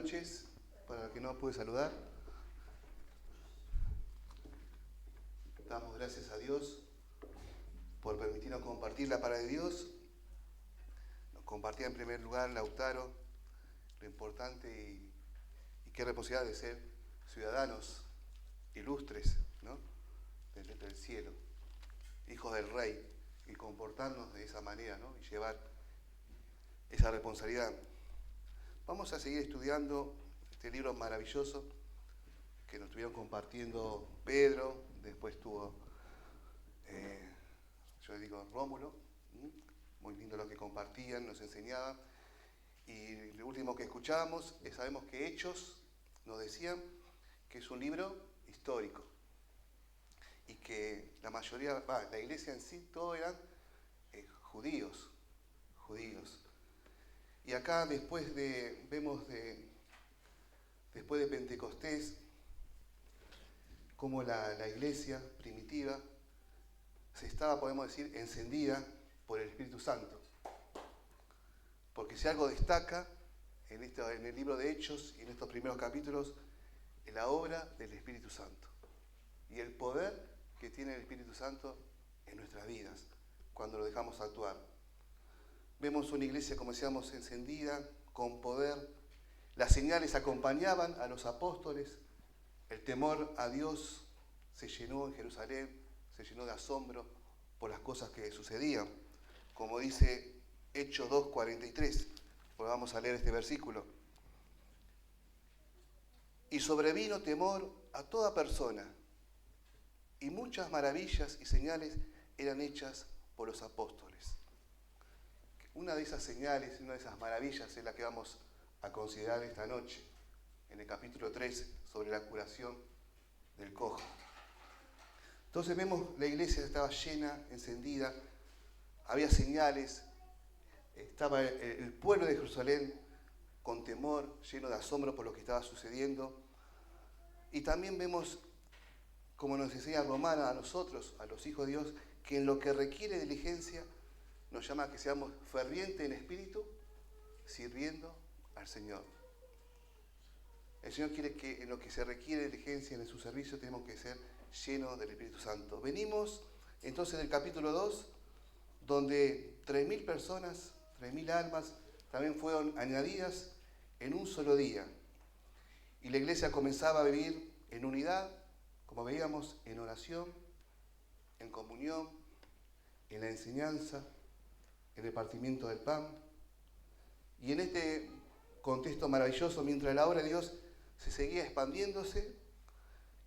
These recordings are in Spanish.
noches, para el que no pude saludar. Damos gracias a Dios por permitirnos compartir la palabra de Dios. Nos compartía en primer lugar Lautaro lo importante y qué responsabilidad de ser ciudadanos ilustres, ¿no? del cielo, hijos del Rey, y comportarnos de esa manera, ¿no? Y llevar esa responsabilidad. Vamos a seguir estudiando este libro maravilloso que nos estuvieron compartiendo Pedro, después estuvo, Rómulo, muy lindo lo que compartían, nos enseñaban. Y lo último que escuchábamos, sabemos que Hechos nos decían que es un libro histórico y que la mayoría, la iglesia en sí, todos eran judíos. Y acá después de Pentecostés, como la iglesia primitiva se estaba, podemos decir, encendida por el Espíritu Santo. Porque si algo destaca en el libro de Hechos y en estos primeros capítulos, es la obra del Espíritu Santo y el poder que tiene el Espíritu Santo en nuestras vidas cuando lo dejamos actuar. Vemos una iglesia, como decíamos, encendida, con poder. Las señales acompañaban a los apóstoles. El temor a Dios se llenó en Jerusalén, se llenó de asombro por las cosas que sucedían. Como dice Hechos 2:43, pues vamos a leer este versículo. Y sobrevino temor a toda persona, y muchas maravillas y señales eran hechas por los apóstoles. Una de esas señales, una de esas maravillas es la que vamos a considerar esta noche, en el capítulo 3, sobre la curación del cojo. Entonces vemos la iglesia estaba llena, encendida, había señales, estaba el pueblo de Jerusalén con temor, lleno de asombro por lo que estaba sucediendo. Y también vemos, como nos enseña Romana a nosotros, a los hijos de Dios, que en lo que requiere diligencia, nos llama a que seamos fervientes en espíritu, sirviendo al Señor. El Señor quiere que en lo que se requiere diligencia en su servicio tenemos que ser llenos del Espíritu Santo. Venimos entonces del capítulo 2, donde 3.000 personas, 3.000 almas, también fueron añadidas en un solo día. Y la iglesia comenzaba a vivir en unidad, como veíamos, en oración, en comunión, en la enseñanza, el repartimiento del pan. Y en este contexto maravilloso, mientras la obra de Dios se seguía expandiéndose,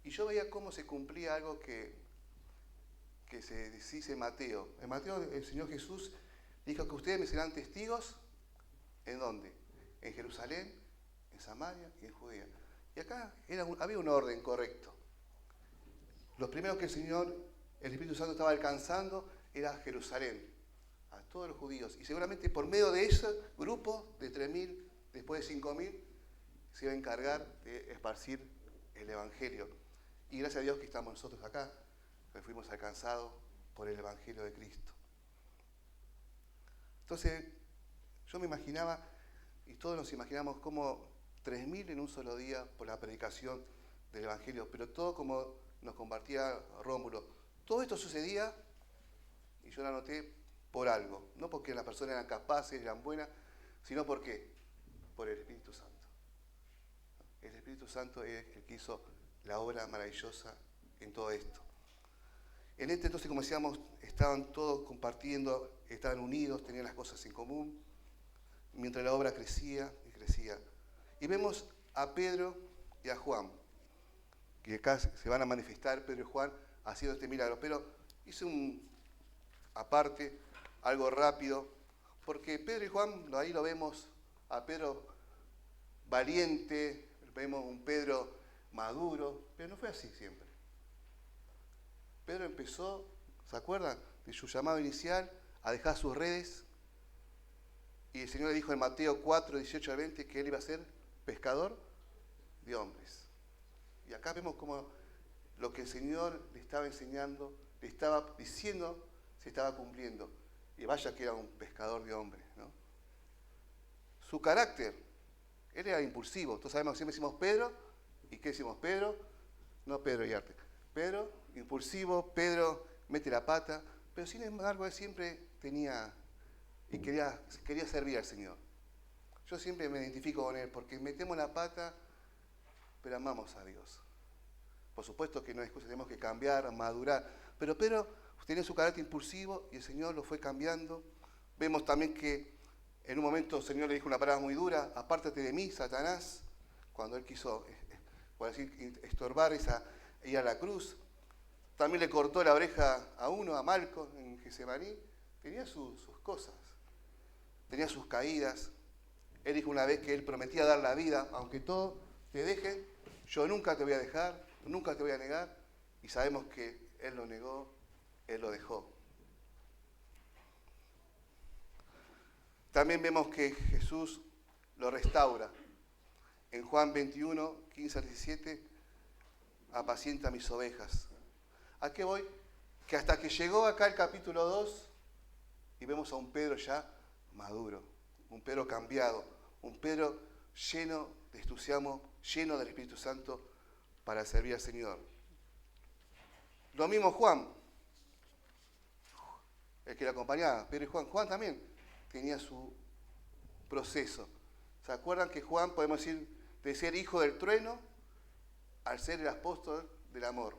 y yo veía cómo se cumplía algo que se dice en Mateo. En Mateo el Señor Jesús dijo que ustedes me serán testigos, ¿en dónde? En Jerusalén, en Samaria y en Judea. Y acá había un orden correcto. Los primeros que el Espíritu Santo estaba alcanzando era Jerusalén, a todos los judíos. Y seguramente por medio de ese grupo de 3.000, después de 5.000, se iba a encargar de esparcir el Evangelio. Y gracias a Dios que estamos nosotros acá, que fuimos alcanzados por el Evangelio de Cristo. Entonces, yo me imaginaba, y todos nos imaginamos, como 3.000 en un solo día por la predicación del Evangelio, pero todo como nos compartía Rómulo. Todo esto sucedía, y yo lo anoté, por algo. No porque las personas eran capaces, eran buenas, sino porque por el Espíritu Santo. El Espíritu Santo es el que hizo la obra maravillosa en todo esto. En entonces, como decíamos, estaban todos compartiendo, estaban unidos, tenían las cosas en común, mientras la obra crecía y crecía. Y vemos a Pedro y a Juan, que acá se van a manifestar Pedro y Juan haciendo este milagro. Pero hice aparte, algo rápido, porque Pedro y Juan, ahí lo vemos a Pedro valiente, vemos un Pedro maduro, pero no fue así siempre. Pedro empezó, ¿se acuerdan? De su llamado inicial a dejar sus redes, y el Señor le dijo en Mateo 4, 18 al 20 que él iba a ser pescador de hombres. Y acá vemos como lo que el Señor le estaba enseñando, le estaba diciendo, se estaba cumpliendo. Y vaya que era un pescador de hombres, ¿no? Su carácter Él era impulsivo. Todos sabemos que siempre decimos Pedro. ¿Y qué decimos? Pedro, no Pedro y Arte. Pedro, impulsivo, Pedro mete la pata. Pero sin embargo, él siempre tenía y quería servir al Señor. Yo siempre me identifico con él porque metemos la pata, pero amamos a Dios. Por supuesto que no es excusa, tenemos que cambiar, madurar. Pero Pedro tenía su carácter impulsivo y el Señor lo fue cambiando. Vemos también que en un momento el Señor le dijo una palabra muy dura: apártate de mí, Satanás, cuando él quiso, por decir, estorbar ir a la cruz. También le cortó la oreja a uno, a Malco, en Getsemaní. Tenía sus cosas, tenía sus caídas. Él dijo una vez que él prometía dar la vida, aunque todo te deje, yo nunca te voy a dejar, nunca te voy a negar. Y sabemos que él lo negó, él lo dejó. También vemos que Jesús lo restaura. En Juan 21, 15 al 17, apacienta mis ovejas. ¿A qué voy? Que hasta que llegó acá el capítulo 2 y vemos a un Pedro ya maduro, un Pedro cambiado, un Pedro lleno de entusiasmo, lleno del Espíritu Santo para servir al Señor. Lo mismo Juan, el que le acompañaba, Pedro y Juan. Juan también tenía su proceso. ¿Se acuerdan que Juan, podemos decir, de ser hijo del trueno al ser el apóstol del amor?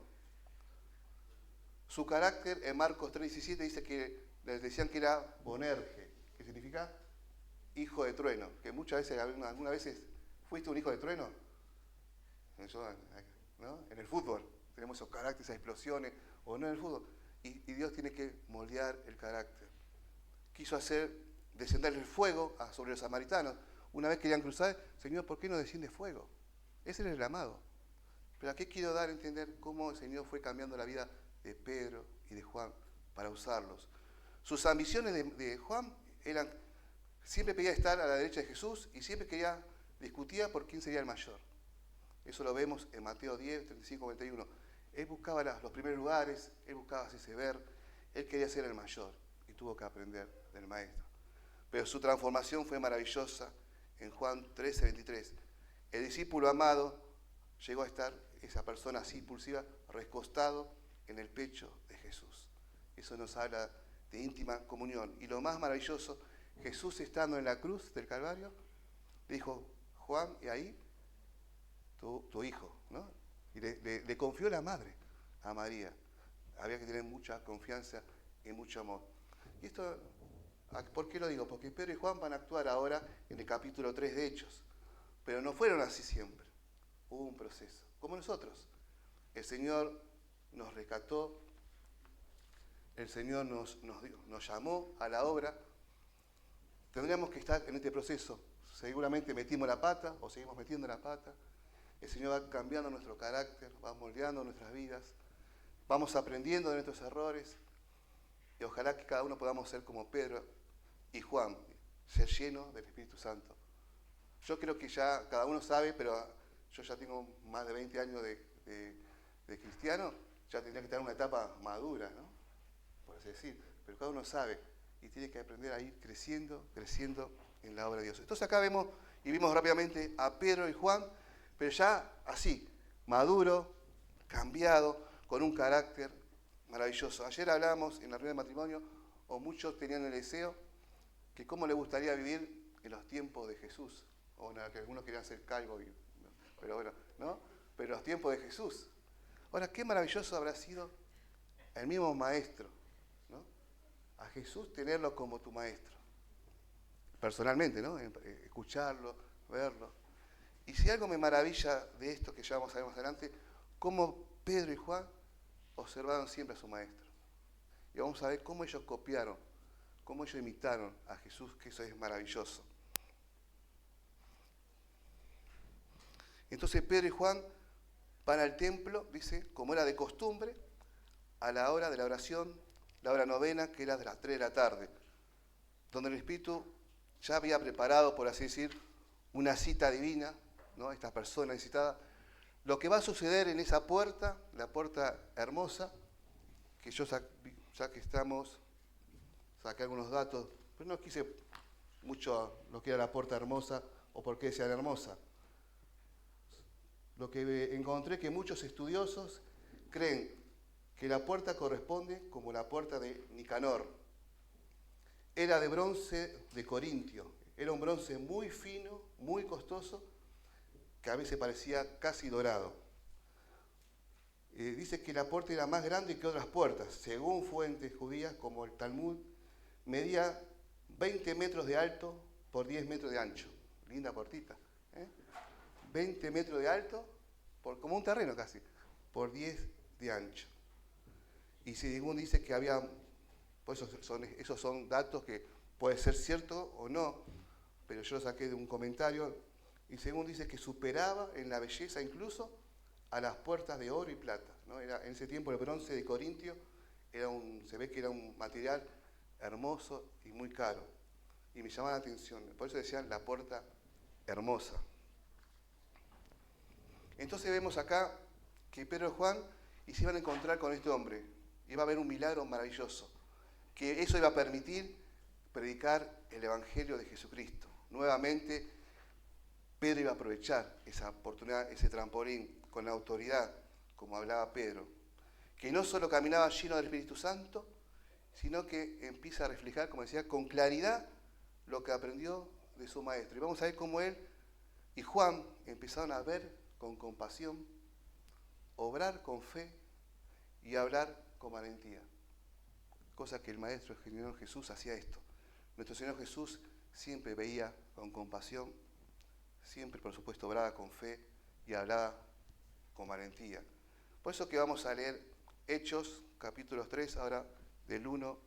Su carácter en Marcos 3:17 dice que les decían que era Bonerge, que significa hijo de trueno. Que muchas veces, algunas veces, ¿fuiste un hijo de trueno? ¿No? En el fútbol tenemos esos caracteres, esas explosiones, o no en el fútbol. Y Dios tiene que moldear el carácter. Quiso hacer descender el fuego sobre los samaritanos. Una vez querían cruzar, Señor, ¿por qué no desciende fuego? Ese era el amado. Pero aquí quiero dar a entender cómo el Señor fue cambiando la vida de Pedro y de Juan para usarlos. Sus ambiciones de Juan eran, siempre pedía estar a la derecha de Jesús y siempre discutía por quién sería el mayor. Eso lo vemos en Mateo 10, 35, 41. Él buscaba los primeros lugares, él buscaba hacerse ver, él quería ser el mayor y tuvo que aprender del maestro. Pero su transformación fue maravillosa en Juan 13, 23. El discípulo amado llegó a estar, esa persona así impulsiva, recostado en el pecho de Jesús. Eso nos habla de íntima comunión. Y lo más maravilloso, Jesús estando en la cruz del Calvario, le dijo: Juan, y ahí tu hijo, ¿no? Y le confió la madre a María. Había que tener mucha confianza y mucho amor. Y esto, ¿por qué lo digo? Porque Pedro y Juan van a actuar ahora en el capítulo 3 de Hechos. Pero no fueron así siempre. Hubo un proceso. Como nosotros. El Señor nos rescató, el Señor nos llamó a la obra. Tendríamos que estar en este proceso. Seguramente metimos la pata o seguimos metiendo la pata. El Señor va cambiando nuestro carácter, va moldeando nuestras vidas, vamos aprendiendo de nuestros errores y ojalá que cada uno podamos ser como Pedro y Juan, ser llenos del Espíritu Santo. Yo creo que ya cada uno sabe, pero yo ya tengo más de 20 años de cristiano, ya tendría que estar en una etapa madura, ¿no? Por así decir, pero cada uno sabe y tiene que aprender a ir creciendo en la obra de Dios. Entonces acá vimos rápidamente a Pedro y Juan, pero ya así, maduro, cambiado, con un carácter maravilloso. Ayer hablamos en la reunión de matrimonio, o muchos tenían el deseo, que cómo les gustaría vivir en los tiempos de Jesús, o que algunos querían ser calvos, pero bueno, ¿no? Pero los tiempos de Jesús. Ahora, qué maravilloso habrá sido el mismo maestro, ¿no? A Jesús tenerlo como tu maestro. Personalmente, ¿no? Escucharlo, verlo. Y si algo me maravilla de esto, que ya vamos a ver más adelante, cómo Pedro y Juan observaron siempre a su maestro. Y vamos a ver cómo ellos copiaron, cómo ellos imitaron a Jesús, que eso es maravilloso. Entonces Pedro y Juan van al templo, dice, como era de costumbre, a la hora de la oración, la hora novena, que era de las 3 de la tarde, donde el Espíritu ya había preparado, por así decir, una cita divina, ¿no? Esta persona citada. Lo que va a suceder en esa puerta, la puerta hermosa, que yo ya que estamos, saqué algunos datos, pero no quise mucho lo que era la puerta hermosa, o porque sea hermosa. Lo que encontré que muchos estudiosos creen que la puerta corresponde como la puerta de Nicanor. Era de bronce de Corintio, era un bronce muy fino, muy costoso, que a veces parecía casi dorado. Dice que la puerta era más grande que otras puertas, según fuentes judías como el Talmud, medía 20 metros de alto por 10 metros de ancho. Linda puertita. 20 metros de alto, como un terreno casi, por 10 de ancho. Y según dice que había, pues esos son datos que puede ser cierto o no, pero yo lo saqué de un comentario, y según dice que superaba en la belleza incluso a las puertas de oro y plata, ¿no? En ese tiempo el bronce de Corintio se ve que era un material hermoso y muy caro. Y me llamaba la atención, por eso decían la puerta hermosa. Entonces vemos acá que Pedro y Juan y se iban a encontrar con este hombre. Iba a haber un milagro maravilloso, que eso iba a permitir predicar el Evangelio de Jesucristo. Nuevamente, Pedro iba a aprovechar esa oportunidad, ese trampolín, con la autoridad, como hablaba Pedro, que no solo caminaba lleno del Espíritu Santo, sino que empieza a reflejar, como decía, con claridad lo que aprendió de su maestro. Y vamos a ver cómo él y Juan empezaron a ver con compasión, obrar con fe y hablar con valentía. Cosa que el Maestro, el Señor Jesús, hacía esto. Nuestro Señor Jesús siempre veía con compasión, siempre, por supuesto, obraba con fe y hablaba con valentía. Por eso que vamos a leer Hechos, capítulo 3, ahora del 1,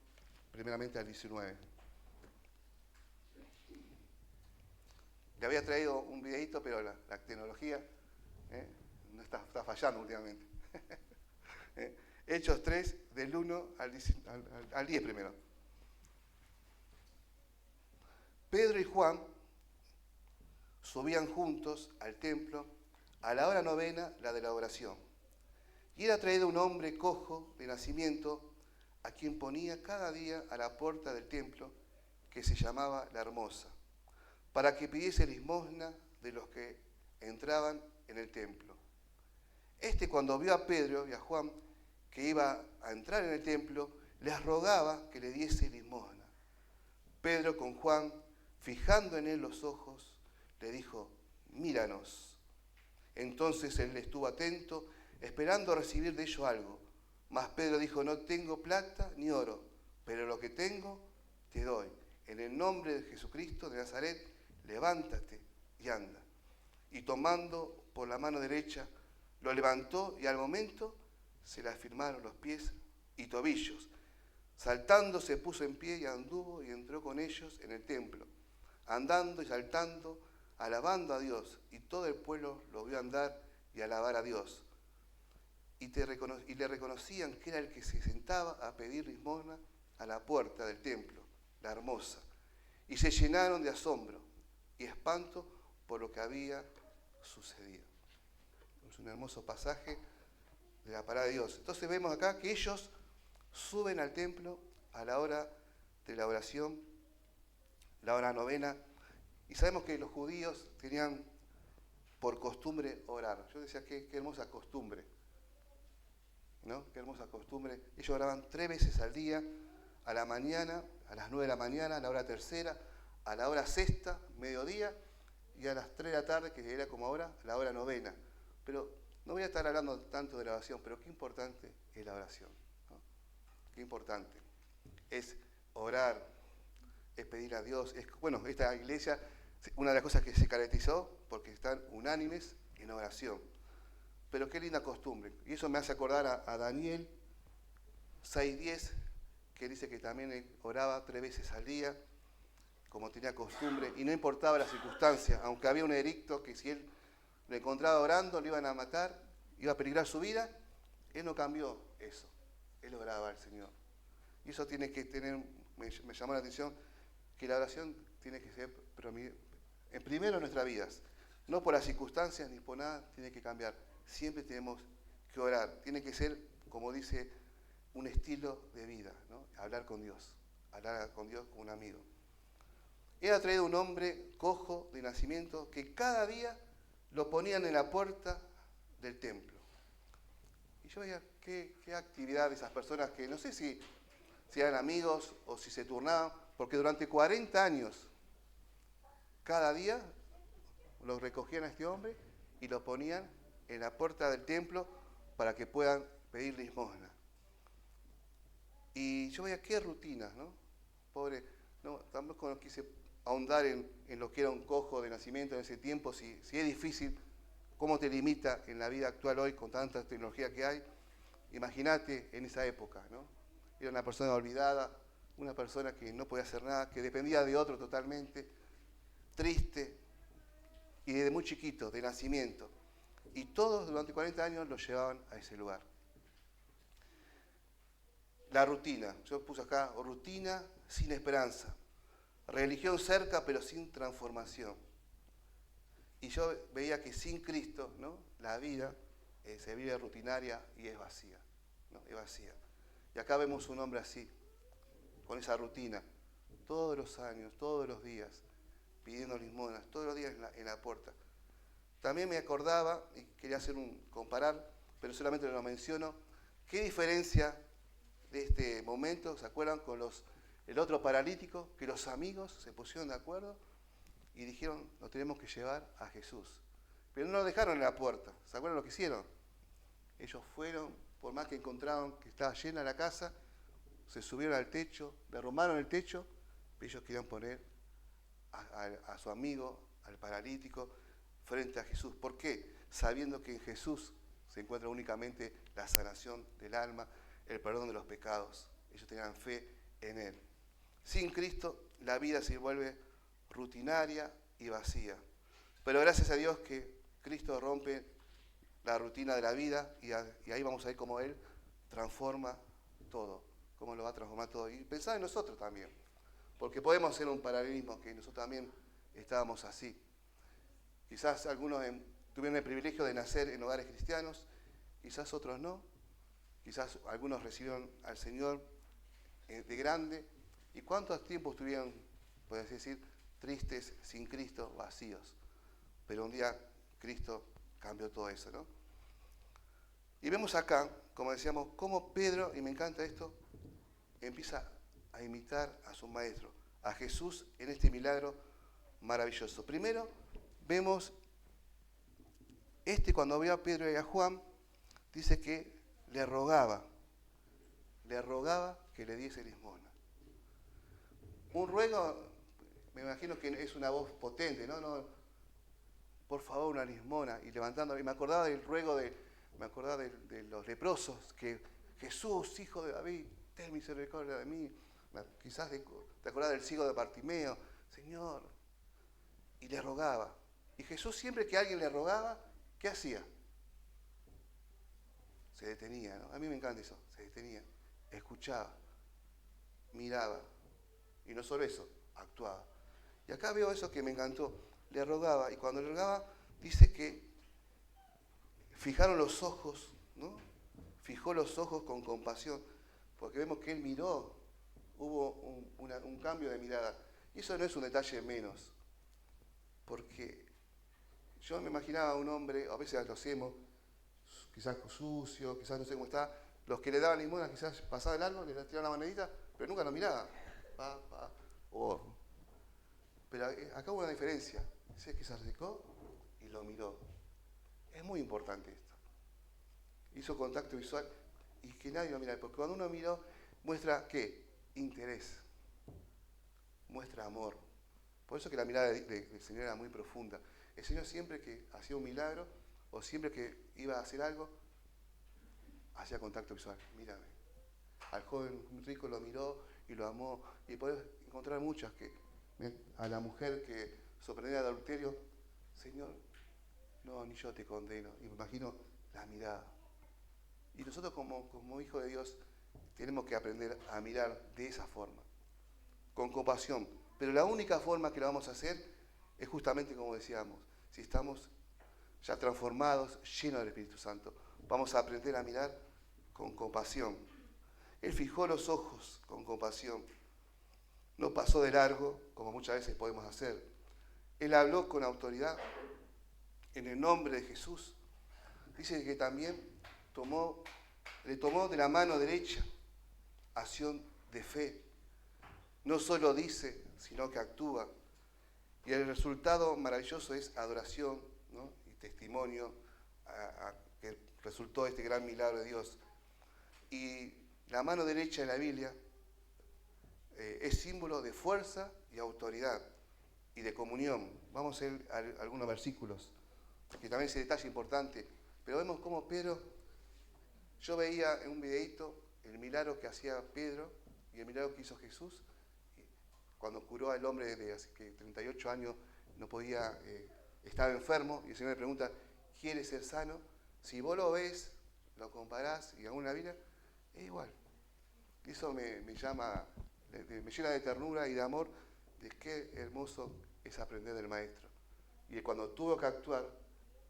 primeramente al 19. Le había traído un videito, pero la tecnología no está fallando últimamente. Hechos 3, del 1 al 10 primero. Pedro y Juan subían juntos al templo a la hora novena, la de la oración. Y era traído un hombre cojo de nacimiento, a quien ponía cada día a la puerta del templo, que se llamaba La Hermosa, para que pidiese limosna de los que entraban en el templo. Este, cuando vio a Pedro y a Juan que iba a entrar en el templo, les rogaba que le diese limosna. Pedro, con Juan, fijando en él los ojos, le dijo: míranos. Entonces él estuvo atento, esperando recibir de ellos algo. Mas Pedro dijo: no tengo plata ni oro, pero lo que tengo te doy. En el nombre de Jesucristo de Nazaret, levántate y anda. Y tomando por la mano derecha, lo levantó y al momento se le afirmaron los pies y tobillos. Saltando se puso en pie y anduvo y entró con ellos en el templo, andando y saltando, alabando a Dios. Y todo el pueblo lo vio andar y alabar a Dios. Y le reconocían que era el que se sentaba a pedir limosna a la puerta del templo, La Hermosa. Y se llenaron de asombro y espanto por lo que había sucedido. Es un hermoso pasaje de la palabra de Dios. Entonces vemos acá que ellos suben al templo a la hora de la oración, la hora novena, y sabemos que los judíos tenían por costumbre orar. Yo decía, qué hermosa costumbre, ¿no? Qué hermosa costumbre. Ellos oraban 3 veces al día, a la mañana, a las 9 de la mañana, a la hora tercera, a la hora sexta, mediodía, y a las 3 de la tarde, que era como ahora, la hora novena. Pero no voy a estar hablando tanto de la oración, pero qué importante es la oración, ¿no? Qué importante es orar, es pedir a Dios. Bueno, esta iglesia, una de las cosas que se caracterizó, porque están unánimes en oración. Pero qué linda costumbre. Y eso me hace acordar a Daniel 6:10, que dice que también oraba 3 veces al día, como tenía costumbre, y no importaba la circunstancia, aunque había un edicto que si él lo encontraba orando, lo iban a matar, iba a peligrar su vida, él no cambió eso, él oraba al Señor. Y eso tiene que tener, me llamó la atención, que la oración tiene que ser en primero en nuestras vidas, no por las circunstancias ni por nada, tiene que cambiar. Siempre tenemos que orar, tiene que ser, como dice, un estilo de vida, ¿no? Hablar con Dios como un amigo. era traído un hombre cojo de nacimiento que cada día lo ponían en la puerta del templo. Y yo veía qué actividad de esas personas que no sé si eran amigos o si se turnaban, porque durante 40 años, cada día lo recogían a este hombre y lo ponían en la puerta del templo para que puedan pedir limosna. Y yo veía qué rutinas, ¿no? Pobre, no, tampoco no quise ahondar en lo que era un cojo de nacimiento en ese tiempo, si es difícil, cómo te limita en la vida actual hoy con tanta tecnología que hay. Imagínate en esa época, ¿no? Era una persona olvidada, una persona que no podía hacer nada, que dependía de otro totalmente, triste, y desde muy chiquito, de nacimiento. Y todos durante 40 años lo llevaban a ese lugar. La rutina, yo puse acá, rutina sin esperanza. Religión cerca pero sin transformación. Y yo veía que sin Cristo, ¿no? La vida se vive rutinaria y es vacía, ¿no? Es vacía. Y acá vemos un hombre así, con esa rutina, todos los años, todos los días, pidiendo limosnas, todos los días en la puerta. También me acordaba, y quería hacer comparar, pero solamente lo menciono, qué diferencia de este momento, ¿se acuerdan? Con el otro paralítico, que los amigos se pusieron de acuerdo y dijeron, lo tenemos que llevar a Jesús. Pero no lo dejaron en la puerta, ¿se acuerdan lo que hicieron? Ellos fueron, por más que encontraron que estaba llena la casa, se subieron al techo, derrumbaron el techo, pero ellos querían poner a su amigo, al paralítico, frente a Jesús. ¿Por qué? Sabiendo que en Jesús se encuentra únicamente la sanación del alma, el perdón de los pecados. Ellos tenían fe en Él. Sin Cristo, la vida se vuelve rutinaria y vacía. Pero gracias a Dios que Cristo rompe la rutina de la vida y ahí vamos a ver cómo Él transforma todo, cómo lo va a transformar todo. Y pensar en nosotros también, porque podemos hacer un paralelismo, que nosotros también estábamos así. Quizás algunos tuvieron el privilegio de nacer en hogares cristianos, quizás otros no. Quizás algunos recibieron al Señor de grande. ¿Y cuántos tiempos estuvieron, podés decir, tristes, sin Cristo, vacíos? Pero un día Cristo cambió todo eso, ¿no? Y vemos acá, como decíamos, cómo Pedro, y me encanta esto, empieza a imitar a su maestro, a Jesús en este milagro maravilloso. Primero, vemos, cuando vio a Pedro y a Juan, dice que le rogaba que le diese limosna. Un ruego, me imagino que es una voz potente, ¿no? Por favor, una limosna, y levantando, y me acordaba del ruego de los leprosos, que Jesús, hijo de David, ten misericordia de mí. Quizás te acordás del ciego de Bartimeo, Señor, y le rogaba. Y Jesús, siempre que alguien le rogaba, ¿qué hacía? Se detenía, ¿no? A mí me encanta eso, se detenía, escuchaba, miraba, y no solo eso, actuaba. Y acá veo eso que me encantó, le rogaba, y cuando le rogaba, dice que fijaron los ojos, ¿no? Fijó los ojos con compasión, porque vemos que él miró, hubo un cambio de mirada. Y eso no es un detalle menos, porque yo me imaginaba a un hombre, a veces lo hacemos, quizás sucio, quizás no sé cómo está, los que le daban limosna quizás pasaba el algo, le tiraban la monedita, pero nunca lo miraba. Pero acá hubo una diferencia, dice que se acercó y lo miró. Es muy importante esto. Hizo contacto visual y que nadie lo mirara, porque cuando uno miró, muestra ¿qué? Interés, muestra amor. Por eso que la mirada del Señor era muy profunda. El Señor siempre que hacía un milagro o siempre que iba a hacer algo, hacía contacto visual. Mírame. Al joven rico lo miró y lo amó. Y podés encontrar muchas a la mujer que sorprendía de adulterio, Señor, no, ni yo te condeno. Y me imagino la mirada. Y nosotros como hijos de Dios tenemos que aprender a mirar de esa forma, con compasión. Pero la única forma que lo vamos a hacer es justamente como decíamos, si estamos ya transformados, llenos del Espíritu Santo. Vamos a aprender a mirar con compasión. Él fijó los ojos con compasión. no pasó de largo, como muchas veces podemos hacer. Él habló con autoridad en el nombre de Jesús. Dice que también le tomó de la mano derecha, acción de fe. No solo dice, sino que actúa. Y el resultado maravilloso es adoración, ¿no? Y testimonio a que resultó este gran milagro de Dios. Y la mano derecha en la Biblia es símbolo de fuerza y autoridad y de comunión. Vamos a ver algunos versículos, que también ese detalle importante. Pero vemos cómo Pedro, yo veía en un videíto el milagro que hacía Pedro y el milagro que hizo Jesús cuando curó al hombre de hace 38 años, no podía, estaba enfermo, y el Señor le pregunta, ¿quieres ser sano? Si vos lo ves, lo comparás y aún la vida, es igual. Y eso me llena de ternura y de amor, de qué hermoso es aprender del Maestro. Y cuando tuvo que actuar,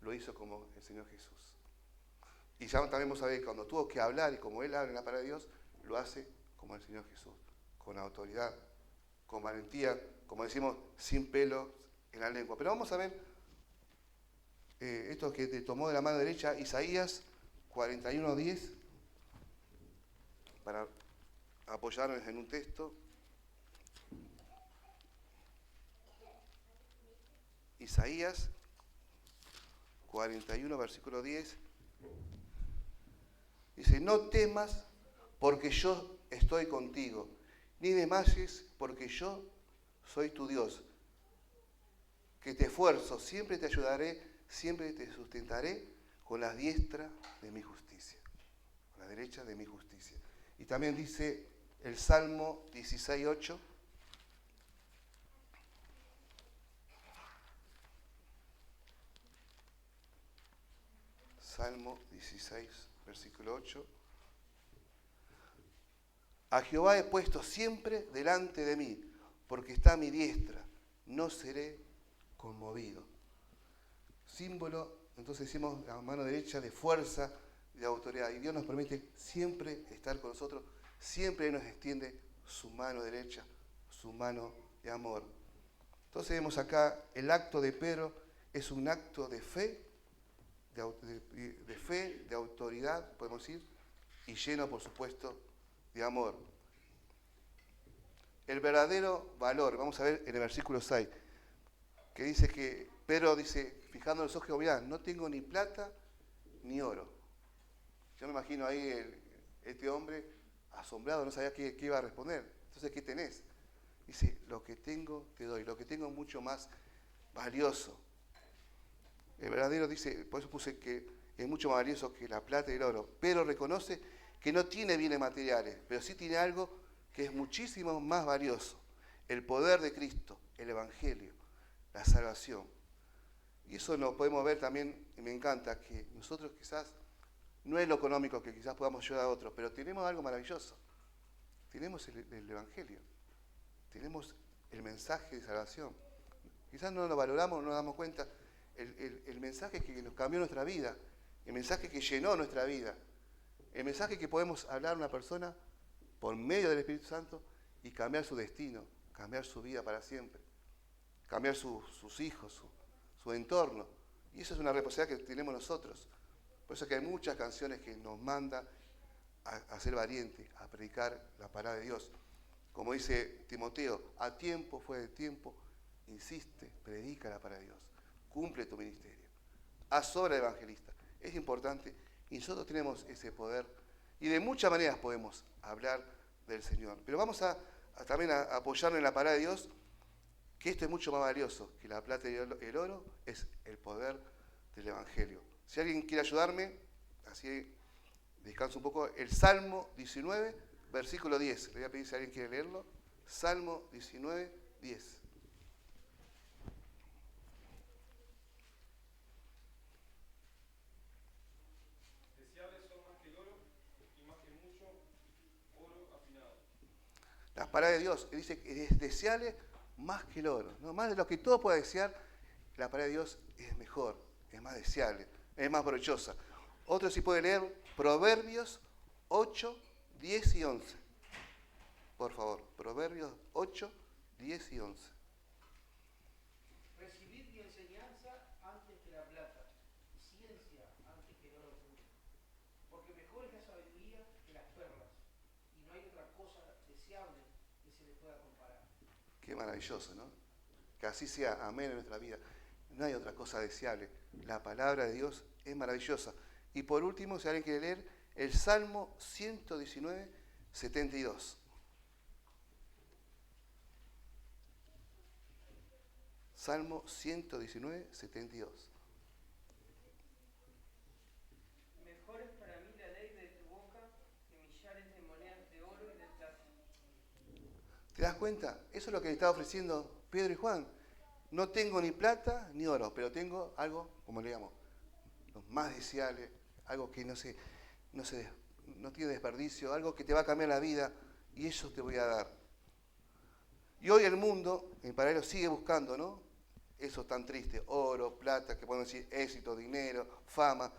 lo hizo como el Señor Jesús. Y ya también vamos a ver que cuando tuvo que hablar, y como Él habla en la palabra de Dios, lo hace como el Señor Jesús, con autoridad, con valentía, como decimos, sin pelo en la lengua. Pero vamos a ver esto que te tomó de la mano derecha, Isaías 41:10, para apoyarnos en un texto. Isaías 41, versículo 10. Dice, no temas porque yo estoy contigo, ni desmayes porque yo soy tu Dios, que te esfuerzo, siempre te ayudaré, siempre te sustentaré con la diestra de mi justicia, con la derecha de mi justicia. Y también dice el Salmo 16:8. Salmo 16, versículo 8. A Jehová he puesto siempre delante de mí, porque está a mi diestra, no seré conmovido. Símbolo, entonces decimos la mano derecha de fuerza, de autoridad. Y Dios nos permite siempre estar con nosotros, siempre nos extiende su mano derecha, su mano de amor. Entonces vemos acá el acto de Pedro es un acto de fe, de autoridad, podemos decir, y lleno, por supuesto, de amor. El verdadero valor, vamos a ver en el versículo 6, que dice que Pedro dice, fijando los ojos, mirá, no tengo ni plata ni oro. Yo me imagino ahí este hombre asombrado, no sabía qué iba a responder. Entonces, ¿qué tenés? Dice, lo que tengo te doy, lo que tengo es mucho más valioso. El verdadero dice, por eso puse que es mucho más valioso que la plata y el oro, pero reconoce que no tiene bienes materiales, pero sí tiene algo que es muchísimo más valioso, el poder de Cristo, el Evangelio, la salvación. Y eso lo podemos ver también, y me encanta, que nosotros quizás, no es lo económico que quizás podamos ayudar a otros, pero tenemos algo maravilloso, tenemos el Evangelio, tenemos el mensaje de salvación. Quizás no lo valoramos, no nos damos cuenta, el mensaje que nos cambió nuestra vida, el mensaje que llenó nuestra vida, el mensaje que podemos hablar a una persona por medio del Espíritu Santo y cambiar su destino, cambiar su vida para siempre, cambiar sus hijos, su entorno. Y eso es una responsabilidad que tenemos nosotros. Por eso que hay muchas canciones que nos mandan a ser valientes, a predicar la palabra de Dios. Como dice Timoteo, a tiempo, fuera de tiempo, insiste, predica la palabra de Dios. Cumple tu ministerio. Haz obra de evangelista. Es importante y nosotros tenemos ese poder y de muchas maneras podemos hablar del Señor. Pero vamos también a apoyarnos en la palabra de Dios, que esto es mucho más valioso que la plata y el oro, es el poder del Evangelio. Si alguien quiere ayudarme, así descanso un poco, el Salmo 19, versículo 10. Le voy a pedir si alguien quiere leerlo. Salmo 19, 10. La palabra de Dios dice que es deseable más que el oro, ¿no? Más de lo que todo puede desear, la palabra de Dios es mejor, es más deseable, es más provechosa. Otro sí puede leer Proverbios 8, 10 y 11. Por favor, Proverbios 8, 10 y 11. Recibid mi enseñanza antes que la plata, y ciencia antes que el oro puro. Porque mejor es la sabiduría que las perlas, y no hay otra cosa deseable que se le pueda comparar. Qué maravilloso, ¿no? Que así sea, amén, en nuestra vida. No hay otra cosa deseable. La palabra de Dios es maravillosa. Y por último, si alguien quiere leer, el Salmo 119, 72. Salmo 119, 72. Mejor es para mí la ley de tu boca que millares de monedas de oro y de plata. ¿Te das cuenta? Eso es lo que le estaba ofreciendo Pedro y Juan. No tengo ni plata ni oro, pero tengo algo, como le llamo, lo más deseable, algo que no tiene desperdicio, algo que te va a cambiar la vida, y eso te voy a dar. Y hoy el mundo, en paralelo, sigue buscando, ¿no? Eso tan triste, oro, plata, que podemos decir éxito, dinero, fama,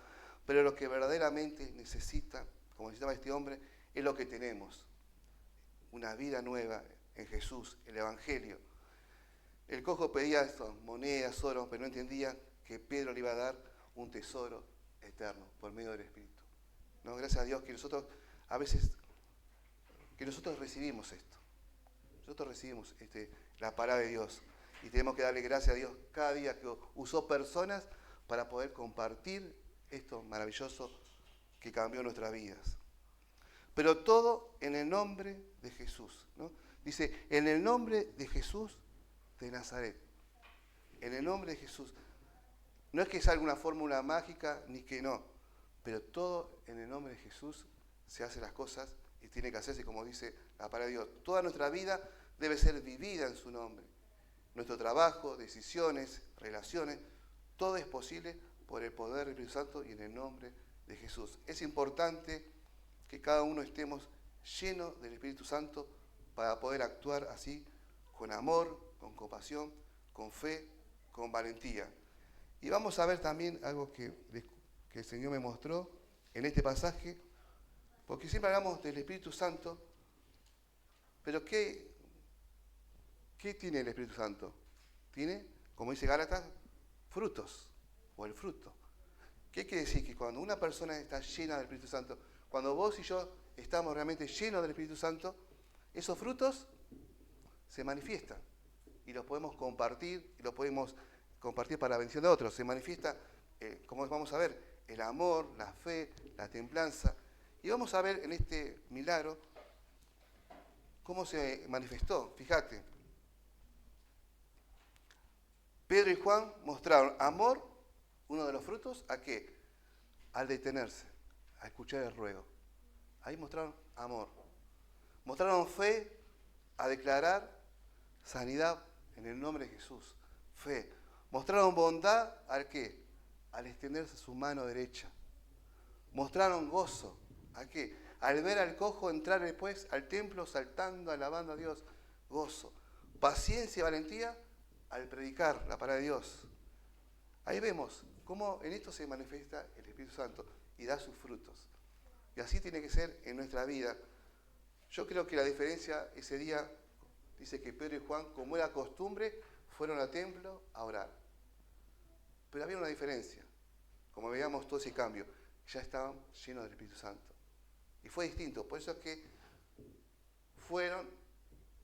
pero lo que verdaderamente necesita, como necesitaba este hombre, es lo que tenemos. Una vida nueva en Jesús, el Evangelio. El cojo pedía esto, monedas, oro, pero no entendía que Pedro le iba a dar un tesoro eterno por medio del Espíritu. ¿No? Gracias a Dios que nosotros, a veces, que nosotros recibimos esto. Nosotros recibimos la palabra de Dios y tenemos que darle gracias a Dios cada día que usó personas para poder compartir esto maravilloso que cambió nuestras vidas. Pero todo en el nombre de Jesús, ¿no? Dice, en el nombre de Jesús de Nazaret. En el nombre de Jesús. No es que salga una fórmula mágica, ni que no, pero todo en el nombre de Jesús se hace las cosas y tiene que hacerse como dice la palabra de Dios. Toda nuestra vida debe ser vivida en su nombre. Nuestro trabajo, decisiones, relaciones, todo es posible por el poder del Espíritu Santo y en el nombre de Jesús. Es importante que cada uno estemos llenos del Espíritu Santo para poder actuar así con amor, con compasión, con fe, con valentía. Y vamos a ver también algo que el Señor me mostró en este pasaje, porque siempre hablamos del Espíritu Santo, pero ¿qué tiene el Espíritu Santo? Tiene, como dice Gálatas, frutos, o el fruto. ¿Qué quiere decir? Que cuando una persona está llena del Espíritu Santo, cuando vos y yo estamos realmente llenos del Espíritu Santo, esos frutos se manifiestan y los podemos compartir, para la bendición de otros. Se manifiesta, como vamos a ver, el amor, la fe, la templanza. Y vamos a ver en este milagro cómo se manifestó. Fíjate, Pedro y Juan mostraron amor, uno de los frutos, ¿a qué? Al detenerse, a escuchar el ruego. Ahí mostraron amor. Mostraron fe a declarar sanidad en el nombre de Jesús. Fe. Mostraron bondad ¿al qué? Al extenderse su mano derecha. Mostraron gozo. ¿A qué? Al ver al cojo entrar después al templo saltando, alabando a Dios. Gozo. Paciencia y valentía al predicar la palabra de Dios. Ahí vemos cómo en esto se manifiesta el Espíritu Santo y da sus frutos. Y así tiene que ser en nuestra vida. Yo creo que la diferencia ese día, dice que Pedro y Juan, como era costumbre, fueron al templo a orar. Pero había una diferencia. Como veíamos todo ese cambio, ya estaban llenos del Espíritu Santo. Y fue distinto. Por eso es que fueron,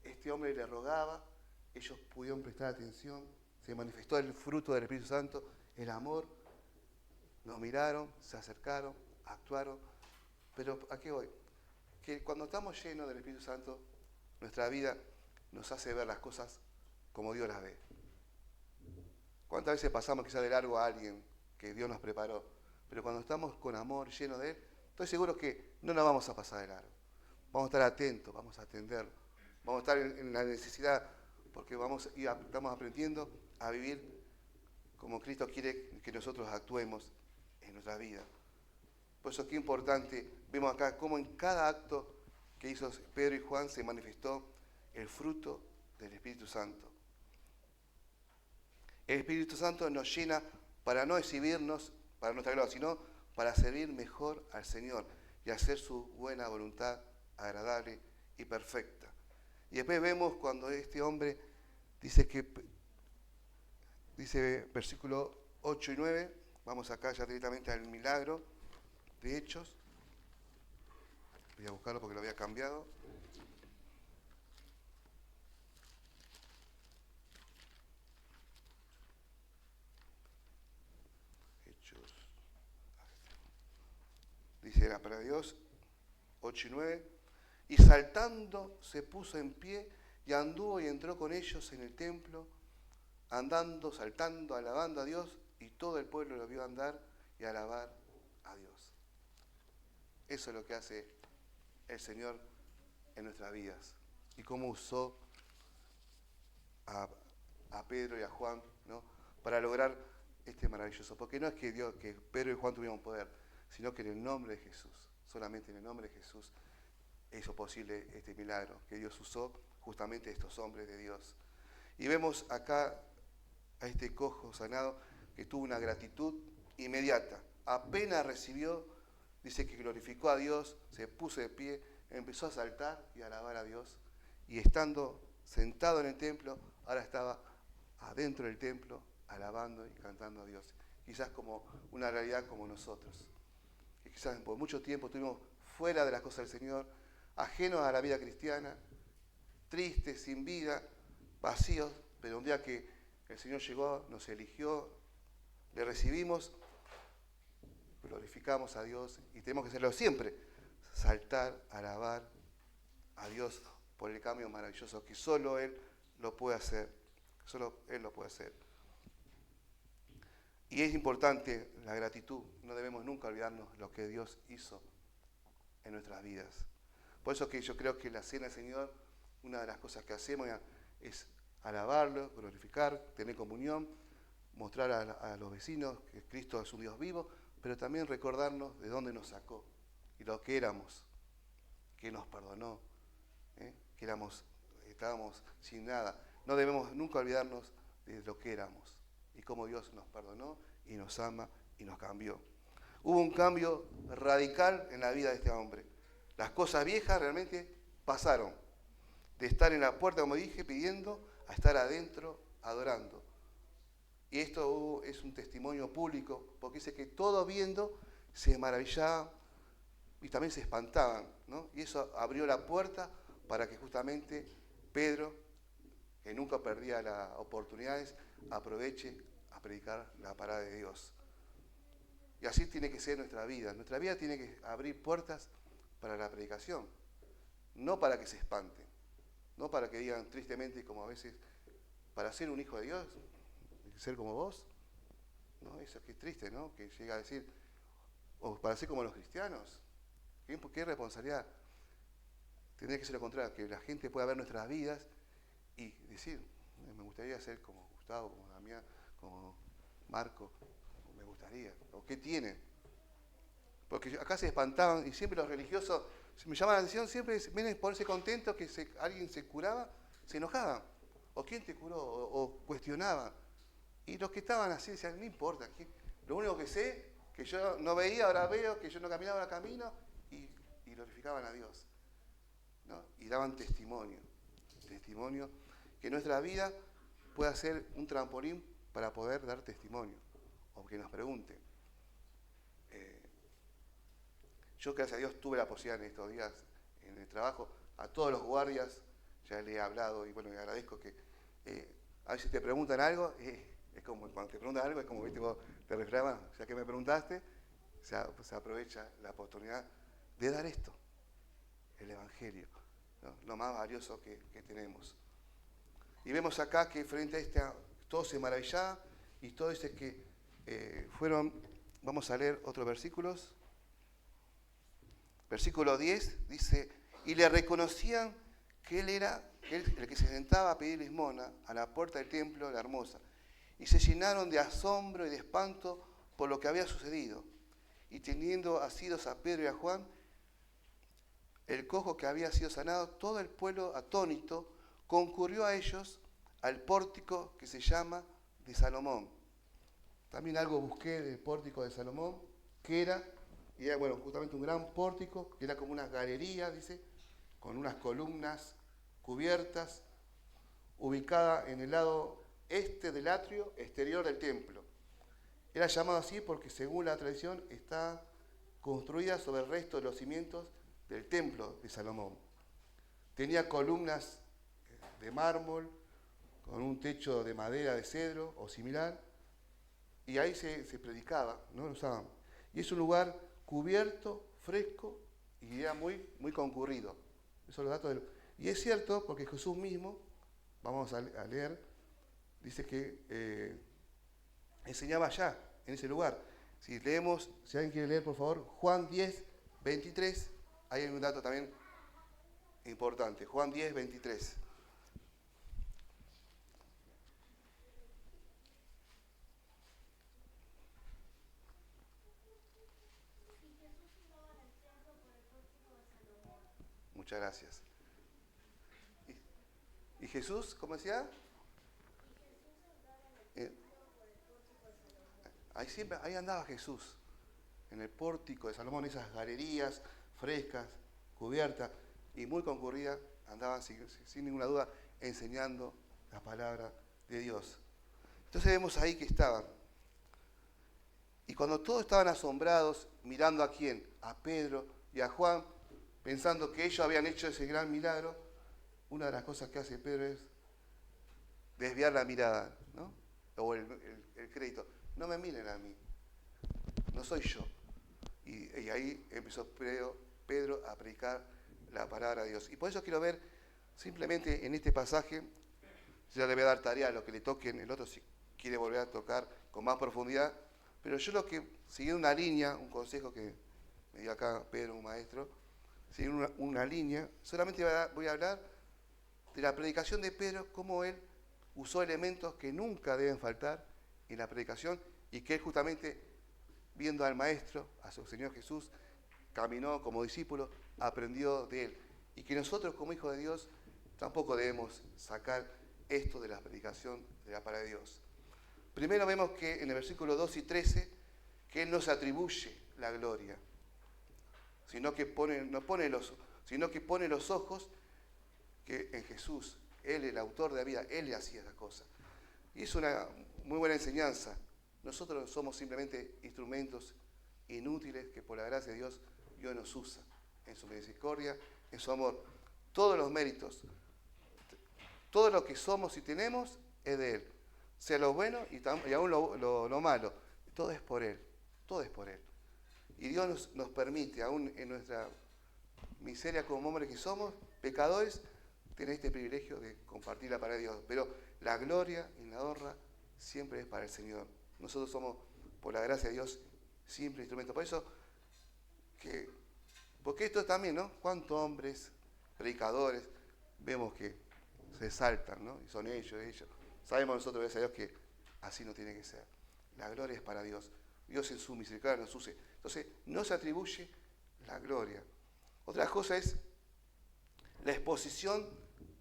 este hombre le rogaba, ellos pudieron prestar atención, se manifestó el fruto del Espíritu Santo, el amor, nos miraron, se acercaron, actuaron. Pero ¿a qué voy? Que cuando estamos llenos del Espíritu Santo, nuestra vida nos hace ver las cosas como Dios las ve. ¿Cuántas veces pasamos quizás de largo a alguien que Dios nos preparó? Pero cuando estamos con amor, llenos de Él, estoy seguro que no nos vamos a pasar de largo. Vamos a estar atentos, vamos a atenderlo. Vamos a estar en la necesidad, porque estamos aprendiendo a vivir como Cristo quiere que nosotros actuemos en nuestra vida. Por eso es que es importante, vemos acá cómo en cada acto que hizo Pedro y Juan se manifestó el fruto del Espíritu Santo. El Espíritu Santo nos llena para no exhibirnos para nuestra gloria, sino para servir mejor al Señor y hacer su buena voluntad agradable y perfecta. Y después vemos cuando este hombre dice versículo 8 y 9, vamos acá ya directamente al milagro de Hechos. Voy a buscarlo porque lo había cambiado. Hechos. Dice la palabra de Dios, 8 y 9. Y saltando se puso en pie y anduvo y entró con ellos en el templo, andando, saltando, alabando a Dios, y todo el pueblo lo vio andar y alabar a Dios. Eso es lo que hace el Señor en nuestras vidas. Y cómo usó a Pedro y a Juan, ¿no?, para lograr este maravilloso. Porque no es que Pedro y Juan tuvieron poder, sino que en el nombre de Jesús, solamente en el nombre de Jesús, hizo posible este milagro, que Dios usó justamente a estos hombres de Dios. Y vemos acá a este cojo sanado que tuvo una gratitud inmediata. Apenas recibió, dice que glorificó a Dios, se puso de pie, empezó a saltar y a alabar a Dios. Y estando sentado en el templo, ahora estaba adentro del templo, alabando y cantando a Dios. Quizás como una realidad como nosotros. Que quizás por mucho tiempo estuvimos fuera de las cosas del Señor, ajenos a la vida cristiana, tristes, sin vida, vacíos, pero un día que el Señor llegó, nos eligió, le recibimos, glorificamos a Dios y tenemos que hacerlo siempre, saltar, alabar a Dios por el cambio maravilloso que solo Él lo puede hacer, solo Él lo puede hacer. Y es importante la gratitud, no debemos nunca olvidarnos lo que Dios hizo en nuestras vidas. Por eso que yo creo que la cena del Señor, una de las cosas que hacemos es alabarlo, glorificar, tener comunión, mostrar a los vecinos que Cristo es un Dios vivo, pero también recordarnos de dónde nos sacó y lo que éramos, que nos perdonó, que estábamos sin nada. No debemos nunca olvidarnos de lo que éramos y cómo Dios nos perdonó y nos ama y nos cambió. Hubo un cambio radical en la vida de este hombre. Las cosas viejas realmente pasaron. De estar en la puerta, como dije, pidiendo, a estar adentro, adorando. Y esto es un testimonio público, porque dice que todos viendo se maravillaban y también se espantaban, ¿no? Y eso abrió la puerta para que justamente Pedro, que nunca perdía las oportunidades, aproveche a predicar la palabra de Dios. Y así tiene que ser nuestra vida. Nuestra vida tiene que abrir puertas para la predicación, no para que se espanten, no para que digan tristemente, como a veces, para ser un hijo de Dios, ser como vos, no, eso que es triste, ¿no? Que llega a decir, o para ser como los cristianos, ¿qué responsabilidad? Tendría que ser lo contrario, que la gente pueda ver nuestras vidas y decir, me gustaría ser como Gustavo, como Damián, como Marco, me gustaría, o qué tienen. Porque acá se espantaban y siempre los religiosos, me llama la atención, siempre vienen ponerse contentos que alguien se curaba, se enojaban. O quién te curó, o cuestionaban. Y los que estaban así decían, no importa, lo único que sé, que yo no veía, ahora veo, que yo no caminaba, ahora camino, y glorificaban a Dios, ¿no? Y daban testimonio que nuestra vida pueda ser un trampolín para poder dar testimonio, o que nos pregunten. Yo, gracias a Dios, tuve la posibilidad en estos días, en el trabajo, a todos los guardias, ya le he hablado y bueno, le agradezco que a veces te preguntan algo, es como cuando te preguntan algo, es como, viste, vos te refragas, ya que me preguntaste, se aprovecha la oportunidad de dar esto, el Evangelio, ¿no? Lo más valioso que tenemos. Y vemos acá que frente a todo se maravillaba y todo dice que fueron, vamos a leer otros versículos. Versículo 10 dice, y le reconocían que él era el que se sentaba a pedir limosna a la puerta del templo de la Hermosa. Y se llenaron de asombro y de espanto por lo que había sucedido. Y teniendo asidos a Pedro y a Juan, el cojo que había sido sanado, todo el pueblo atónito concurrió a ellos al pórtico que se llama de Salomón. También algo busqué del pórtico de Salomón, que era bueno, justamente un gran pórtico, que era como una galería, dice, con unas columnas cubiertas, ubicada en el lado este del atrio exterior del templo. Era llamado así porque, según la tradición, está construida sobre el resto de los cimientos del templo de Salomón. Tenía columnas de mármol, con un techo de madera de cedro o similar, y ahí se predicaba, ¿no? Lo usaban. Y es un lugar cubierto, fresco, y era muy, muy concurrido. Esos son los datos Y es cierto, porque Jesús mismo, vamos a leer, dice que enseñaba allá, en ese lugar. Si leemos, si alguien quiere leer, por favor, Juan 10, 23, ahí hay un dato también importante. Juan 10, 23. Muchas gracias. ¿Y Jesús, cómo decía? Ahí andaba Jesús, en el pórtico de Salomón, esas galerías frescas, cubiertas y muy concurridas, andaban sin ninguna duda enseñando la palabra de Dios. Entonces vemos ahí que estaban. Y cuando todos estaban asombrados, mirando a quién, a Pedro y a Juan, pensando que ellos habían hecho ese gran milagro, una de las cosas que hace Pedro es desviar la mirada, ¿no? O el crédito. No me miren a mí, no soy yo. Y ahí empezó Pedro a predicar la palabra de Dios. Y por eso quiero ver simplemente en este pasaje, ya le voy a dar tarea a los que le toquen, el otro si quiere volver a tocar con más profundidad, pero yo lo que, siguiendo una línea, un consejo que me dio acá Pedro, un maestro, siguiendo una línea, solamente voy a hablar de la predicación de Pedro, cómo él usó elementos que nunca deben faltar en la predicación y que él justamente, viendo al Maestro, a su Señor Jesús, caminó como discípulo, aprendió de él. Y que nosotros como hijos de Dios tampoco debemos sacar esto de la predicación de la palabra de Dios. Primero vemos que en el versículo 2 y 13, que él no se atribuye la gloria, sino que pone los ojos que en Jesús, Él, el autor de la vida, Él le hacía esa cosa. Y es una muy buena enseñanza. Nosotros somos simplemente instrumentos inútiles que por la gracia de Dios nos usa en su misericordia, en su amor. Todos los méritos, todo lo que somos y tenemos es de Él. Sea lo bueno y aún lo malo. Todo es por Él. Todo es por Él. Y Dios nos permite, aún en nuestra miseria como hombres que somos, pecadores, tener este privilegio de compartir la palabra de Dios. Pero la gloria y la honra siempre es para el Señor. Nosotros somos, por la gracia de Dios, siempre instrumentos. Por eso, porque esto también, ¿no? ¿Cuántos hombres, predicadores, vemos que se saltan, ¿no? Y son ellos. Sabemos nosotros, gracias a Dios, que así no tiene que ser. La gloria es para Dios. Dios en su misericordia nos use. Entonces, no se atribuye la gloria. Otra cosa es la exposición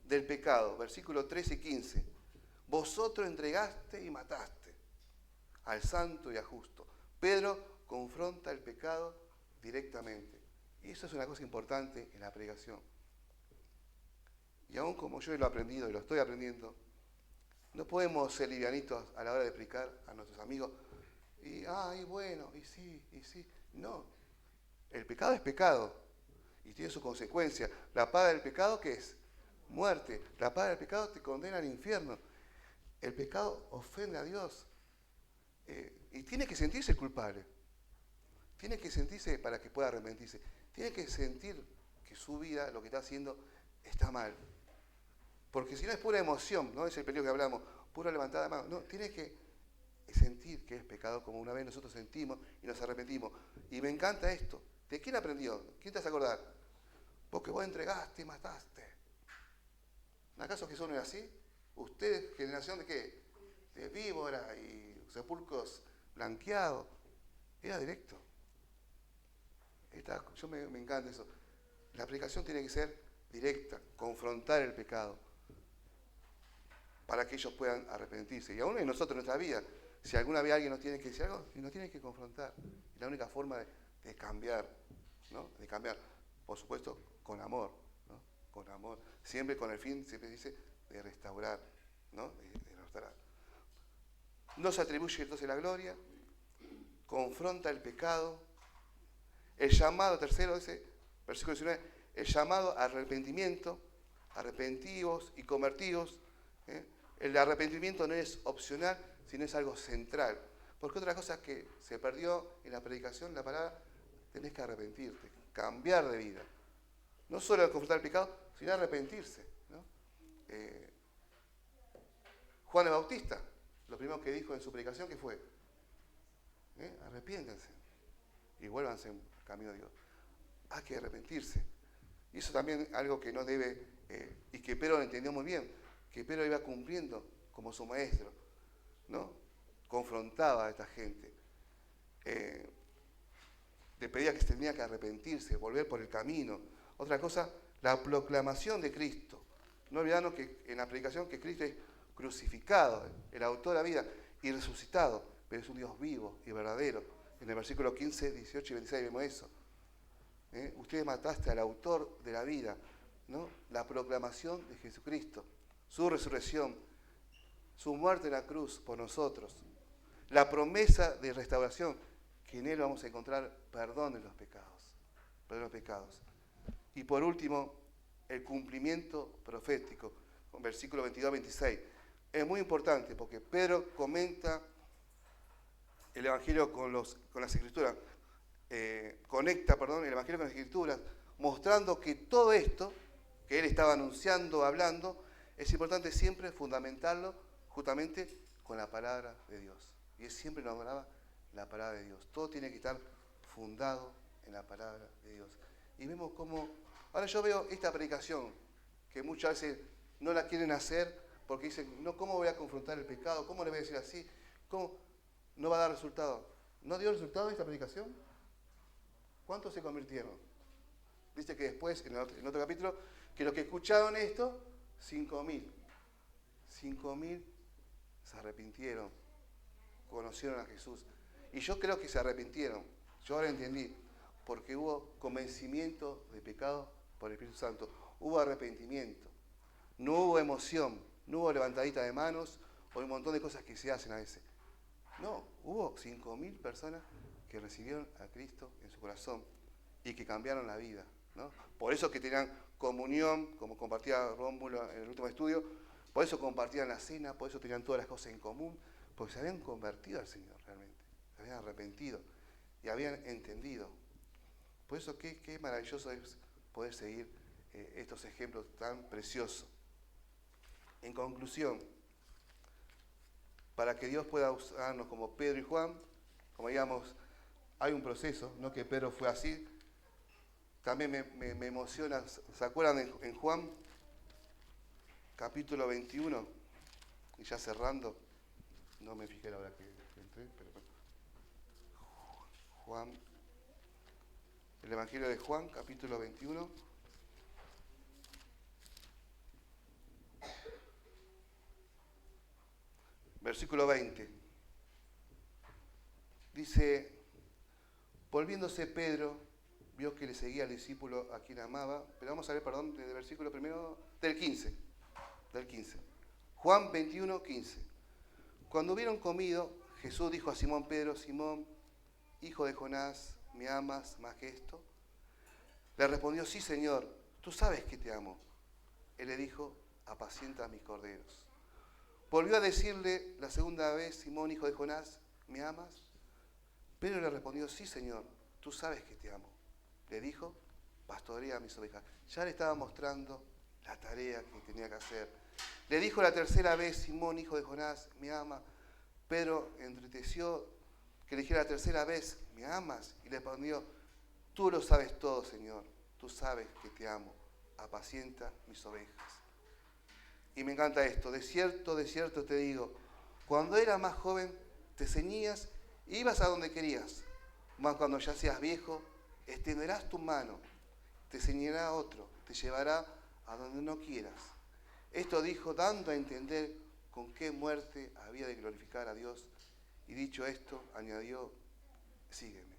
del pecado. Versículos 13 y 15. Vosotros entregaste y mataste al santo y al justo. Pedro confronta el pecado directamente. Y eso es una cosa importante en la predicación. Y aún como yo lo he aprendido y lo estoy aprendiendo, no podemos ser livianitos a la hora de predicar a nuestros amigos. Y bueno, y sí. No. El pecado es pecado. Y tiene su consecuencia. La paga del pecado, ¿qué es? Muerte. La paga del pecado te condena al infierno. El pecado ofende a Dios. Y tiene que sentirse culpable. Tiene que sentirse para que pueda arrepentirse. Tiene que sentir que su vida, lo que está haciendo, está mal. Porque si no es pura emoción, no es el peligro que hablamos, pura levantada de mano. No, tiene que sentir que es pecado como una vez nosotros sentimos y nos arrepentimos. Y me encanta esto. ¿De quién aprendió? ¿Quién te hace acordar? Porque vos entregaste y mataste. ¿Acaso Jesús no era así? ¿Ustedes, generación de qué? De víbora y sepulcros blanqueados. Era directo. Yo me encanta eso. La predicación tiene que ser directa, confrontar el pecado, para que ellos puedan arrepentirse. Y aún en nosotros, en nuestra vida, si alguna vez alguien nos tiene que decir algo, nos tiene que confrontar. Es la única forma de cambiar, ¿no? De cambiar, por supuesto, con amor, ¿no? con amor, siempre con el fin, siempre dice, de restaurar, ¿no? De restaurar. No se atribuye entonces la gloria, confronta el pecado, el llamado, tercero, ese versículo 19, el llamado al arrepentimiento, arrepentíos y convertidos. El arrepentimiento no es opcional, sino es algo central. Porque otra cosa que se perdió en la predicación, la palabra, tenés que arrepentirte, cambiar de vida. No solo confrontar el pecado, sino arrepentirse, ¿no? Juan el Bautista, lo primero que dijo en su predicación, ¿qué fue? Arrepiéntanse y vuélvanse al camino de Dios. Hay que arrepentirse. Y eso también es algo que no debe, y que Pedro lo entendió muy bien, que Pedro iba cumpliendo como su maestro, ¿no? Confrontaba a esta gente. Le pedía que tenía que arrepentirse, volver por el camino. Otra cosa, la proclamación de Cristo. No olvidarnos que en la predicación que Cristo es crucificado, el autor de la vida, y resucitado, pero es un Dios vivo y verdadero. En el versículo 15, 18 y 26 vemos eso. Ustedes mataste al autor de la vida, ¿no? La proclamación de Jesucristo, su resurrección, su muerte en la cruz por nosotros, la promesa de restauración, que en él vamos a encontrar perdón de los pecados. Y por último, el cumplimiento profético, con versículo 22-26. Es muy importante porque Pedro comenta el Evangelio con las Escrituras, conecta el Evangelio con las Escrituras, mostrando que todo esto que él estaba anunciando, hablando, es importante siempre fundamentarlo justamente con la palabra de Dios. Y él siempre nombraba la palabra de Dios. Todo tiene que estar fundado en la palabra de Dios. Y vemos cómo, ahora yo veo esta predicación, que muchas veces no la quieren hacer porque dicen, no, ¿cómo voy a confrontar el pecado? ¿Cómo le voy a decir así? ¿Cómo no va a dar resultado? ¿No dio resultado esta predicación? ¿Cuántos se convirtieron? Dice que después, en otro capítulo, que los que escucharon esto, 5.000. 5.000 se arrepintieron, conocieron a Jesús. Y yo creo que se arrepintieron. Yo ahora entendí. Porque hubo convencimiento de pecado por el Espíritu Santo. Hubo arrepentimiento. No hubo emoción. No hubo levantadita de manos o un montón de cosas que se hacen a veces. No, hubo 5.000 personas que recibieron a Cristo en su corazón y que cambiaron la vida, ¿no? Por eso que tenían comunión, como compartía Rómulo en el último estudio, por eso compartían la cena, por eso tenían todas las cosas en común, porque se habían convertido al Señor realmente, se habían arrepentido y habían entendido. Por eso qué maravilloso es poder seguir estos ejemplos tan preciosos. En conclusión, para que Dios pueda usarnos como Pedro y Juan, como digamos, hay un proceso, no que Pedro fue así. También me emociona, ¿se acuerdan en Juan, capítulo 21? Y ya cerrando, no me fijé la hora que entré, pero Juan, el Evangelio de Juan, capítulo 21. Versículo 20. Dice, volviéndose Pedro, vio que le seguía al discípulo a quien amaba, pero vamos a ver, desde el versículo primero, del 15. Juan 21, 15. Cuando hubieron comido, Jesús dijo a Simón Pedro, Simón, hijo de Jonás, ¿me amas más que esto? Le respondió, sí, Señor, tú sabes que te amo. Él le dijo, apacienta a mis corderos. Volvió a decirle la segunda vez, Simón, hijo de Jonás, ¿me amas? Pedro le respondió, sí, Señor, tú sabes que te amo. Le dijo, pastorea a mis ovejas. Ya le estaba mostrando la tarea que tenía que hacer. Le dijo la tercera vez, Simón, hijo de Jonás, ¿me ama? Pedro entristeció que le dijera la tercera vez, ¿me amas? Y le respondió, tú lo sabes todo, Señor, tú sabes que te amo, apacienta mis ovejas. Y me encanta esto, de cierto te digo, cuando eras más joven te ceñías e ibas a donde querías, mas cuando ya seas viejo, extenderás tu mano, te ceñirá otro, te llevará a donde no quieras. Esto dijo dando a entender con qué muerte había de glorificar a Dios, y dicho esto, añadió, sígueme.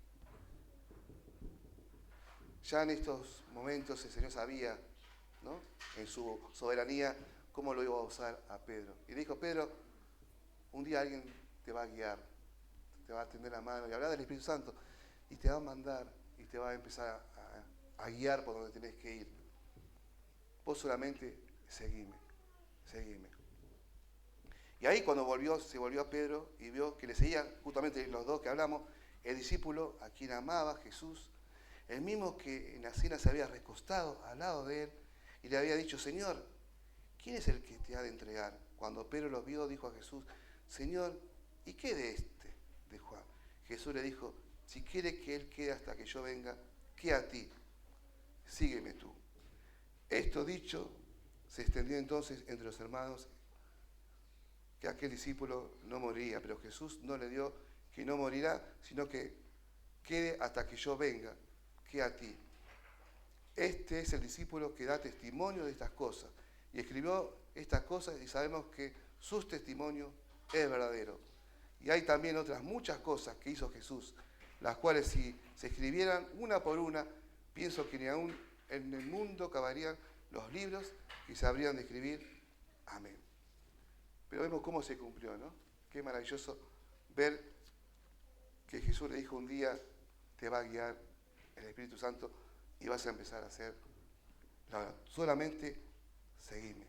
Ya en estos momentos el Señor sabía ¿no? En su soberanía, cómo lo iba a usar a Pedro. Y le dijo, Pedro, un día alguien te va a guiar, te va a tender la mano y hablar del Espíritu Santo y te va a mandar y te va a empezar a guiar por donde tenés que ir. Vos solamente seguime. Y ahí cuando se volvió a Pedro y vio que le seguían justamente los dos que hablamos, el discípulo a quien amaba Jesús, el mismo que en la cena se había recostado al lado de él y le había dicho, Señor, ¿quién es el que te ha de entregar? Cuando Pedro lo vio, dijo a Jesús, Señor, ¿y qué de este? De Juan. Jesús le dijo, si quiere que él quede hasta que yo venga, ¿qué a ti? Sígueme tú. Esto dicho, se extendió entonces entre los hermanos que aquel discípulo no moriría, pero Jesús no le dio que no morirá, sino que quede hasta que yo venga, que a ti. Este es el discípulo que da testimonio de estas cosas, y escribió estas cosas y sabemos que su testimonio es verdadero. Y hay también otras muchas cosas que hizo Jesús, las cuales si se escribieran una por una, pienso que ni aún en el mundo caberían los libros que se habrían de escribir. Amén. Pero vemos cómo se cumplió, ¿no? Qué maravilloso ver que Jesús le dijo un día, te va a guiar el Espíritu Santo y vas a empezar a hacer la verdad. Solamente seguime.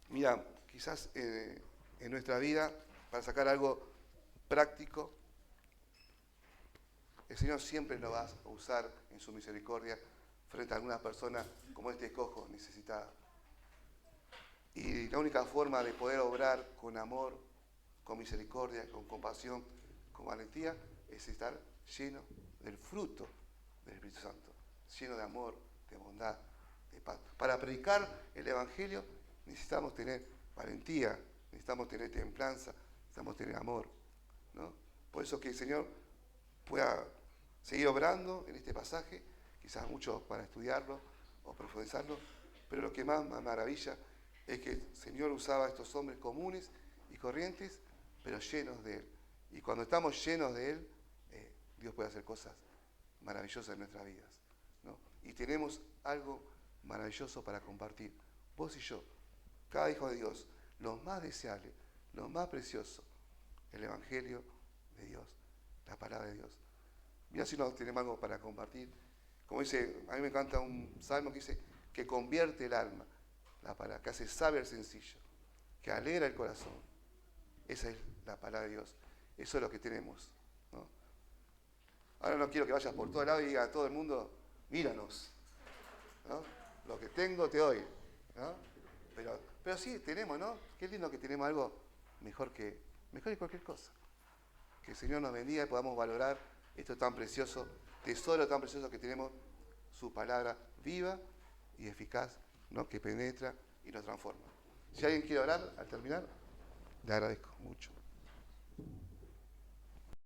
Mira, quizás en nuestra vida, para sacar algo práctico, el Señor siempre nos va a usar en su misericordia frente a alguna persona como este cojo necesitada. Y la única forma de poder obrar con amor, con misericordia, con compasión, con valentía, es estar lleno del fruto del Espíritu Santo, lleno de amor, de bondad, de paz. Para predicar el Evangelio necesitamos tener valentía, necesitamos tener templanza, necesitamos tener amor, ¿no? Por eso que el Señor pueda seguir obrando en este pasaje, quizás muchos para estudiarlo o profundizarlo, pero lo que más me maravilla es que el Señor usaba a estos hombres comunes y corrientes, pero llenos de Él. Y cuando estamos llenos de Él, Dios puede hacer cosas maravillosas en nuestras vidas, ¿no? Y tenemos algo maravilloso para compartir. Vos y yo, cada hijo de Dios, lo más deseable, lo más precioso, el Evangelio de Dios, la palabra de Dios. Mira si no tenemos algo para compartir. Como dice, a mí me encanta un salmo que dice, que convierte el alma, la palabra, que hace sabio al sencillo, que alegra el corazón. Esa es la palabra de Dios. Eso es lo que tenemos, ¿no? Ahora no quiero que vayas por todo lado y diga a todo el mundo, míranos, ¿no? Lo que tengo te doy, ¿no? Pero sí tenemos, ¿no? Qué lindo que tenemos algo mejor que cualquier cosa. Que el Señor nos bendiga y podamos valorar esto tan precioso, tesoro tan precioso que tenemos, su palabra viva y eficaz, ¿no? Que penetra y nos transforma. Si alguien quiere orar al terminar, le agradezco mucho.